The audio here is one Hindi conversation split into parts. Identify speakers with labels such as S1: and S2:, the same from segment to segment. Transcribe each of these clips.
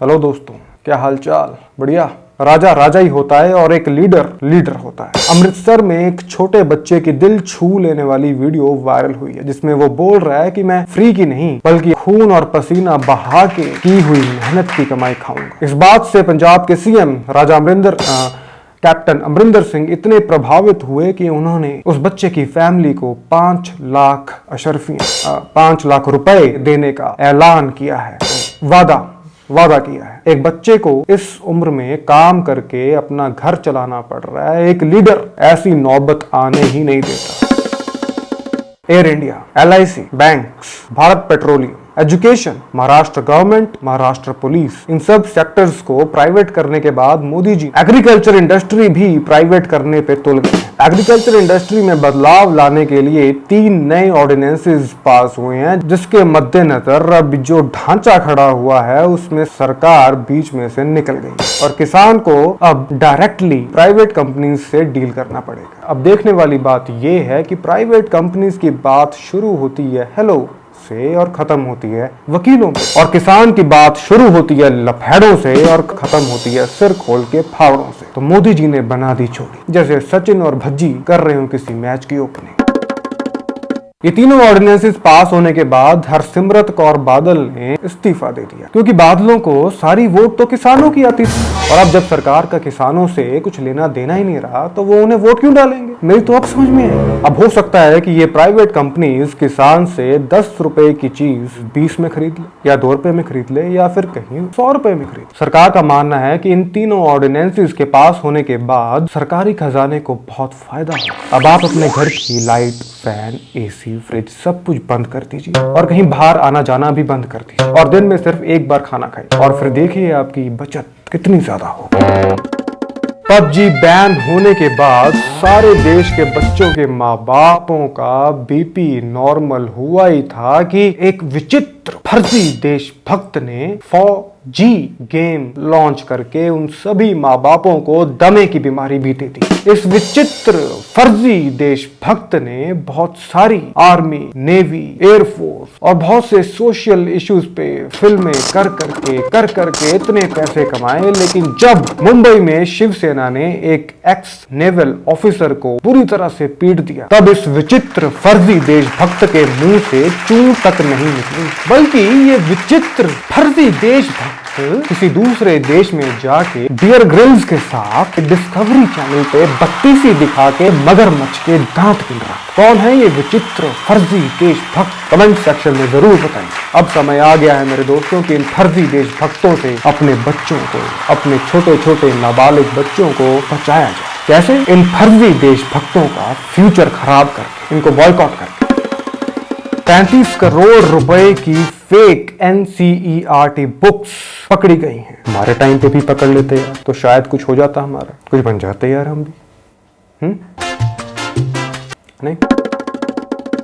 S1: हेलो दोस्तों, क्या हालचाल? बढ़िया। राजा राजा ही होता है और एक लीडर लीडर होता है। अमृतसर में एक छोटे बच्चे की दिल छू लेने वाली वीडियो वायरल हुई है, जिसमें वो बोल रहा है कि मैं फ्री की नहीं बल्कि खून और पसीना बहा के की हुई मेहनत की कमाई खाऊंगा। इस बात से पंजाब के सीएम कैप्टन अमरिंदर सिंह इतने प्रभावित हुए कि उन्होंने उस बच्चे की फैमिली को 5 लाख रुपए देने का ऐलान किया है, वादा किया है। एक बच्चे को इस उम्र में काम करके अपना घर चलाना पड़ रहा है, एक लीडर ऐसी नौबत आने ही नहीं देता। Air India, LIC, banks, Bharat petroleum, education, Maharashtra government, Maharashtra police, इन सब सेक्टर्स को प्राइवेट करने के बाद मोदी जी एग्रीकल्चर इंडस्ट्री भी प्राइवेट करने पे तुल गए। एग्रीकल्चर इंडस्ट्री में बदलाव लाने के लिए 3 नए ऑर्डिनेंसेस पास हुए हैं, जिसके मद्देनजर अब जो ढांचा खड़ा हुआ है उसमें सरकार बीच में से निकल गई और किसान को अब डायरेक्टली प्राइवेट कंपनीज से डील करना पड़ेगा। अब देखने वाली बात यह है कि प्राइवेट कंपनीज की बात शुरू होती है हेलो से और खत्म होती है वकीलों पे, और किसान की बात शुरू होती है लफेड़ों से और खत्म होती है सिर खोल के फावड़ों से। तो मोदी जी ने बना दी जोड़ी, जैसे सचिन और भज्जी कर रहे हो किसी मैच की ओपनिंग। ये तीनों ऑर्डिनेंसेस पास होने के बाद हरसिमरत कौर बादल ने इस्तीफा दे दिया, क्योंकि बादलों को सारी वोट तो किसानों की आती थी, और अब जब सरकार का किसानों से कुछ लेना देना ही नहीं रहा तो वो उन्हें वोट क्यों डालेंगे? मेरी तो अब समझ में आई। अब हो सकता है कि ये प्राइवेट कंपनीज किसान से 10 रुपए की चीज 20 में खरीद ले, या 2 रुपए में खरीद ले, या फिर कहीं 100 रुपए में खरीद। सरकार का मानना है कि इन तीनों ऑर्डिनेंसेस के पास होने के बाद सरकारी खजाने को बहुत फायदा हो। अब आप अपने घर की लाइट, फैन, AC, फ्रिज सब कुछ बंद कर दीजिए और कहीं बाहर आना जाना भी बंद कर दीजिए, और दिन में सिर्फ एक बार खाना खाइए, और फिर देखिए आपकी बचत कितनी ज्यादा हो। PUBG बैन होने के बाद सारे देश के बच्चों के माँ बापों का BP नॉर्मल हुआ ही था कि एक विचित्र फर्जी देशभक्त ने 4G गेम लॉन्च करके उन सभी माँ बापों को दमे की बीमारी भी दे दी। इस विचित्र फर्जी देशभक्त ने बहुत सारी आर्मी, नेवी, एयरफोर्स और बहुत से सोशल इश्यूज पे फिल्में कर करके इतने पैसे कमाए, लेकिन जब मुंबई में शिवसेना ने एक एक्स नेवल ऑफिसर को पूरी तरह से पीट दिया, तब इस विचित्र फर्जी देशभक्त के मुंह से चूं तक नहीं निकली, बल्कि ये विचित्र फर्जी देशभक्त किसी दूसरे देश में जाके बियर ग्रिल्स के साथ डिस्कवरी चैनल पे बत्तीसी दिखा के मगरमच्छ के दांत गिन रहा। कौन है ये विचित्र फर्जी देशभक्त? कमेंट सेक्शन में जरूर बताएं। अब समय आ गया है मेरे दोस्तों कि इन फर्जी देशभक्तों से अपने बच्चों को, अपने छोटे छोटे नाबालिग बच्चों को बचाया जाए। कैसे? इन फर्जी देशभक्तों का फ्यूचर खराब करके, इनको बॉयकॉट करके। 35 करोड़ रुपए की फेक NCERT बुक्स पकड़ी गई हैं। हमारे टाइम पे भी पकड़ लेते यार तो शायद कुछ हो जाता, हमारा कुछ बन जाते यार हम भी। नहीं।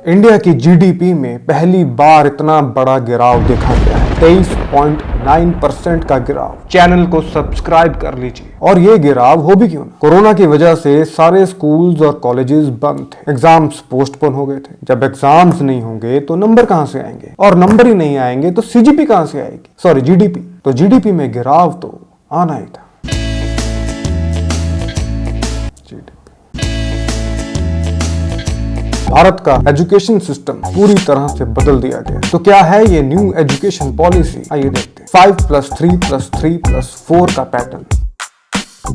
S1: इंडिया की GDP में पहली बार इतना बड़ा गिराव देखा गया है, 23.9% का गिराव। चैनल को सब्सक्राइब कर लीजिए। और ये गिराव हो भी क्यों ना? कोरोना की वजह से सारे स्कूल्स और कॉलेजेस बंद थे, एग्जाम्स पोस्टपोन हो गए थे। जब एग्जाम्स नहीं होंगे तो नंबर कहां से आएंगे, और नंबर ही नहीं आएंगे तो CGP कहां से आएगी, सॉरी GDP। तो GDP में गिराव तो आना ही था। भारत का एजुकेशन सिस्टम पूरी तरह से बदल दिया गया। तो क्या है ये न्यू एजुकेशन पॉलिसी? आइए देखते हैं। 5+3+3+4 का पैटर्न।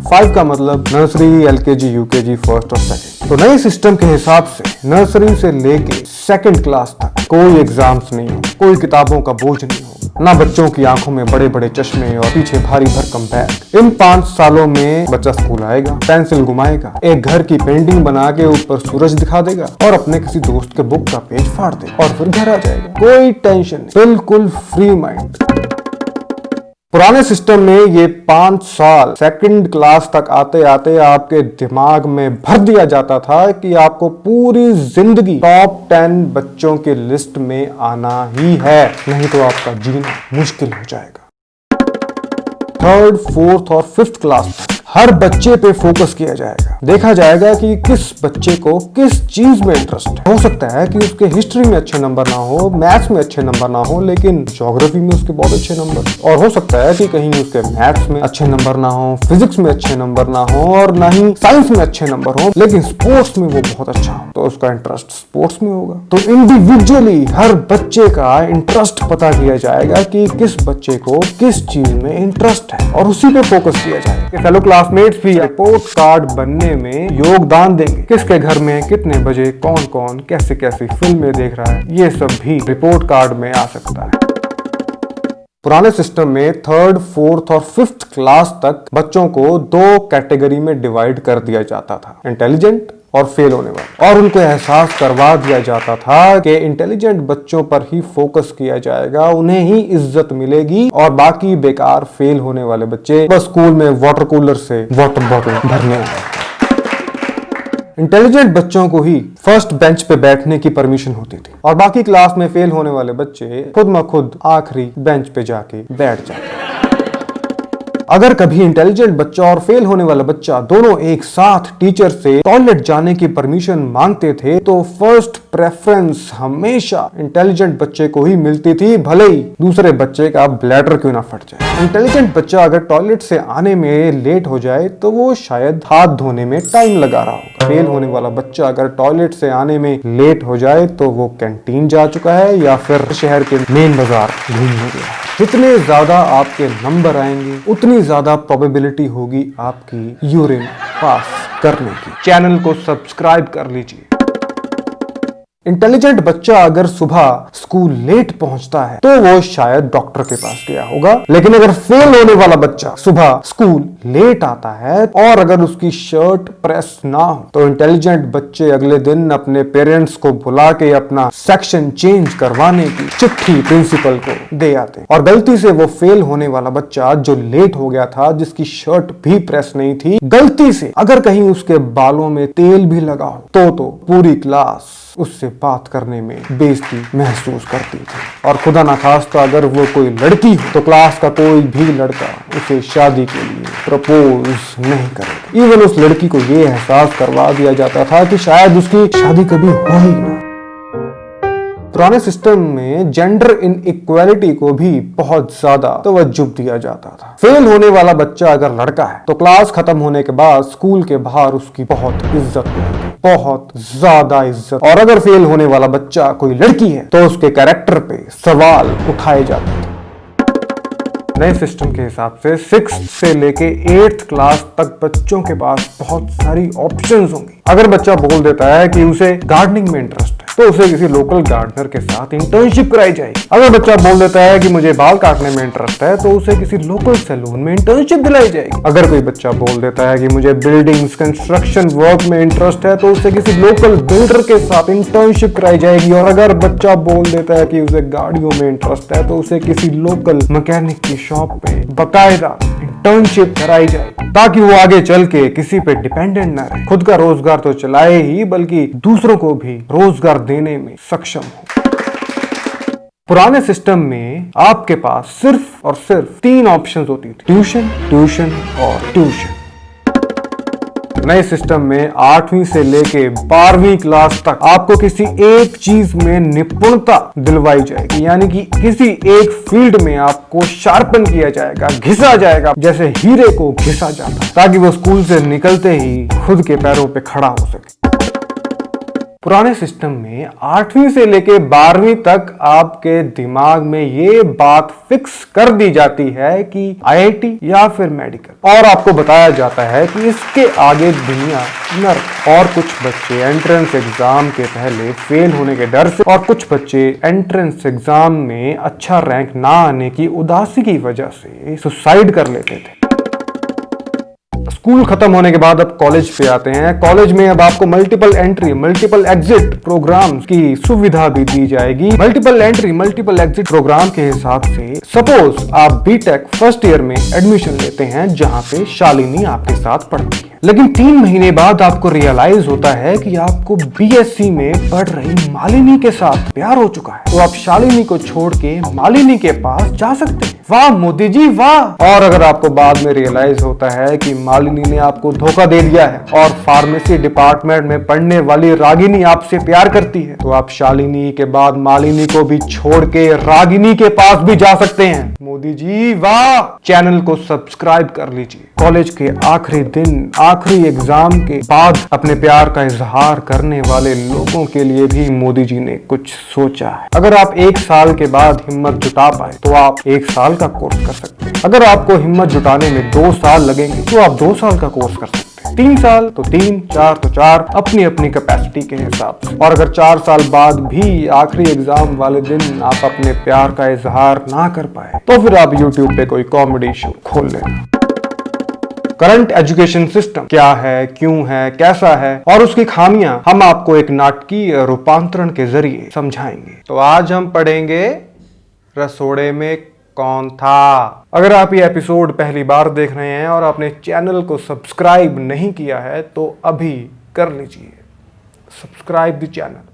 S1: 5 का मतलब नर्सरी, LKG, UKG, फर्स्ट और सेकंड। तो नए सिस्टम के हिसाब से नर्सरी से लेके 2nd क्लास तक कोई एग्जाम्स नहीं हो, कोई किताबों का बोझ नहीं हो, ना बच्चों की आंखों में बड़े बड़े चश्मे और पीछे भारी भरकम बैग। इन 5 सालों में बच्चा स्कूल आएगा, पेंसिल घुमाएगा, एक घर की पेंटिंग बना के ऊपर सूरज दिखा देगा और अपने किसी दोस्त के बुक का पेज फाड़ देगा और फिर घर आ जाएगा। कोई टेंशन नहीं, बिल्कुल फ्री माइंड। पुराने सिस्टम में ये 5 साल 2nd क्लास तक आते आते आपके दिमाग में भर दिया जाता था कि आपको पूरी जिंदगी टॉप 10 बच्चों के लिस्ट में आना ही है, नहीं तो आपका जीना मुश्किल हो जाएगा। 3rd, 4th और 5th क्लास तक हर बच्चे पे फोकस किया जाएगा। देखा जाएगा कि किस बच्चे को किस चीज में इंटरेस्ट है। हो सकता है कि उसके हिस्ट्री में अच्छे नंबर ना हो, मैथ्स में अच्छे नंबर ना हो, लेकिन ज्योग्राफी में उसके बहुत अच्छे नंबर। और हो सकता है कि कहीं उसके मैथ्स में अच्छे नंबर ना हो, फिजिक्स में अच्छे नंबर ना हो, और ना ही साइंस में अच्छे नंबर हो, लेकिन स्पोर्ट्स में वो बहुत अच्छा हो, तो उसका इंटरेस्ट स्पोर्ट्स में होगा। तो इंडिविजुअली हर बच्चे का इंटरेस्ट पता किया जाएगा कि किस बच्चे को किस चीज में इंटरेस्ट है, और उसी पे फोकस किया जाएगा। फेलो क्लासमेट्स भी रिपोर्ट कार्ड बनने में योगदान देंगे। किसके घर में कितने बजे कौन कौन कैसे कैसी फिल्में देख रहा है, ये सब भी रिपोर्ट कार्ड में आ सकता है। पुराने सिस्टम में 3rd, 4th और 5th क्लास तक बच्चों को 2 कैटेगरी में डिवाइड कर दिया जाता था, इंटेलिजेंट और फेल होने वाले। और उनको एहसास करवा दिया जाता था कि इंटेलिजेंट बच्चों पर ही फोकस किया जाएगा, उन्हें ही इज्जत मिलेगी, और बाकी बेकार फेल होने वाले बच्चे बस स्कूल में वाटर कूलर से वाटर बॉटल भरने आए। इंटेलिजेंट बच्चों को ही फर्स्ट बेंच पे बैठने की परमिशन होती थी, और बाकी क्लास में फेल होने वाले बच्चे खुद म खुद आखिरी बेंच पे जाके बैठ जाते। अगर कभी इंटेलिजेंट बच्चा और फेल होने वाला बच्चा दोनों एक साथ टीचर से टॉयलेट जाने की परमिशन मांगते थे, तो फर्स्ट प्रेफरेंस हमेशा इंटेलिजेंट बच्चे को ही मिलती थी, भले ही दूसरे बच्चे का ब्लैडर क्यों ना फट जाए। इंटेलिजेंट बच्चा अगर टॉयलेट से आने में लेट हो जाए तो वो शायद हाथ धोने में टाइम लगा रहा होगा। फेल होने वाला बच्चा अगर टॉयलेट से आने में लेट हो जाए तो वो कैंटीन जा चुका है या फिर शहर के मेन बाजार घूमने गया है। जितने ज्यादा आपके नंबर आएंगे उतनी ज्यादा प्रोबेबिलिटी होगी आपकी यूरिन पास करने की। चैनल को सब्सक्राइब कर लीजिए। इंटेलिजेंट बच्चा अगर सुबह स्कूल लेट पहुंचता है तो वो शायद डॉक्टर के पास गया होगा, लेकिन अगर फेल होने वाला बच्चा सुबह स्कूल लेट आता है और अगर उसकी शर्ट प्रेस ना हो तो इंटेलिजेंट बच्चे अगले दिन अपने पेरेंट्स को बुला के अपना सेक्शन चेंज करवाने की चिट्ठी प्रिंसिपल को दे आते। और गलती से वो फेल होने वाला बच्चा जो लेट हो गया था, जिसकी शर्ट भी प्रेस नहीं थी, गलती से अगर कहीं उसके बालों में तेल भी लगा हो तो पूरी क्लास उससे बात करने में बेइज्जती महसूस करती थी। और खुदा ना खास्ता अगर वो कोई लड़की हो तो क्लास का कोई भी लड़का उसे शादी के लिए प्रपोज नहीं करेगा। इवन उस लड़की को ये एहसास करवा दिया जाता था कि शायद उसकी शादी कभी हो ही ना। पुराने सिस्टम में जेंडर इनइक्वालिटी को भी बहुत ज्यादा तवज्जो दिया जाता था। फेल होने वाला बच्चा अगर लड़का है तो क्लास खत्म होने के बाद स्कूल के बाहर उसकी बहुत इज्जत मिलेगी, बहुत ज्यादा इज्जत। और अगर फेल होने वाला बच्चा कोई लड़की है तो उसके कैरेक्टर पे सवाल उठाए जाते थे। नए सिस्टम के हिसाब से 6th से लेके 8th क्लास तक बच्चों के पास बहुत सारी ऑप्शंस होंगी। अगर बच्चा बोल देता है कि उसे गार्डनिंग में इंटरेस्ट है तो उसे किसी लोकल गार्डनर के साथ इंटर्नशिप कराई जाएगी। अगर बच्चा बोल देता है कि मुझे बाल काटने में इंटरेस्ट है तो उसे किसी लोकल सैलून में इंटर्नशिप दिलाई जाएगी। अगर कोई बच्चा बोल देता है कि मुझे बिल्डिंग्स कंस्ट्रक्शन वर्क में इंटरेस्ट है तो उसे किसी लोकल बिल्डर के साथ इंटर्नशिप कराई जाएगी। और अगर बच्चा बोल देता है कि उसे गाड़ियों में इंटरेस्ट है तो उसे किसी लोकल मैकेनिक की शॉप पे बकायदा इंटर्नशिप कराई जाएगी, ताकि वो आगे चल के किसी पे डिपेंडेंट ना रहे, खुद का रोजगार तो चलाए ही बल्कि दूसरों को भी रोजगार देने में सक्षम हो। पुराने सिस्टम में आपके पास सिर्फ और सिर्फ 3 ऑप्शंस होती थी, ट्यूशन, ट्यूशन और ट्यूशन। नए सिस्टम में 8वीं से लेके 12वीं क्लास तक आपको किसी एक चीज में निपुणता दिलवाई जाएगी, यानी कि किसी एक फील्ड में आपको शार्पन किया जाएगा, घिसा जाएगा, जैसे हीरे को घिसा जाता है, ताकि वो स्कूल से निकलते ही खुद के पैरों पे खड़ा हो सके। पुराने सिस्टम में 8वीं से लेके 12वीं तक आपके दिमाग में ये बात फिक्स कर दी जाती है कि आईआईटी या फिर मेडिकल, और आपको बताया जाता है कि इसके आगे दुनिया नर्क। और कुछ बच्चे एंट्रेंस एग्जाम के पहले फेल होने के डर से, और कुछ बच्चे एंट्रेंस एग्जाम में अच्छा रैंक ना आने की उदासी की वजह से सुसाइड कर लेते थे। स्कूल खत्म होने के बाद अब कॉलेज पे आते हैं। कॉलेज में अब आपको multiple entry, multiple exit programmes की सुविधा भी दी जाएगी। Multiple entry, multiple exit programme के हिसाब से सपोज आप बीटेक फर्स्ट ईयर में एडमिशन लेते हैं, जहां पे शालिनी आपके साथ पढ़ती है। लेकिन 3 महीने बाद आपको रियलाइज होता है कि आपको बीएससी में पढ़ रही मालिनी के साथ प्यार हो चुका है, तो आप शालिनी को छोड़ के मालिनी के पास जा सकते हैं। वाह मोदी जी वाह। और अगर आपको बाद में रियलाइज होता है कि मालिनी ने आपको धोखा दे दिया है और फार्मेसी डिपार्टमेंट में पढ़ने वाली रागिनी आपसे प्यार करती है, तो आप शालिनी के बाद मालिनी को भी छोड़ के रागिनी के पास भी जा सकते हैं। मोदी जी वाह। चैनल को सब्सक्राइब कर लीजिए। कॉलेज के आखिरी दिन, आखिरी एग्जाम के बाद अपने प्यार का इजहार करने वाले लोगों के लिए भी मोदी जी ने कुछ सोचा है। अगर आप 1 साल के बाद हिम्मत जुटा पाए तो आप 1 साल का कोर्स कर सकते हैं। अगर आपको हिम्मत जुटाने में 2 साल लगेंगे तो आप 2 साल का कोर्स कर सकते हैं। 3 साल तो 3, 4 तो 4, अपनी अपनी कैपेसिटी के हिसाब से। और अगर 4 साल बाद भी आखिरी एग्जाम वाले दिन आप अपने प्यार का इजहार ना कर पाए तो फिर आप YouTube पे कोई कॉमेडी शो खोल लेना। करंट एजुकेशन सिस्टम क्या है, क्यों है, कैसा है और उसकी खामियां हम आपको एक नाटकीय रूपांतरण के जरिए समझाएंगे। तो आज हम पढ़ेंगे रसोड़े में कौन था। अगर आप ये एपिसोड पहली बार देख रहे हैं और आपने चैनल को सब्सक्राइब नहीं किया है तो अभी कर लीजिए, सब्सक्राइब द चैनल।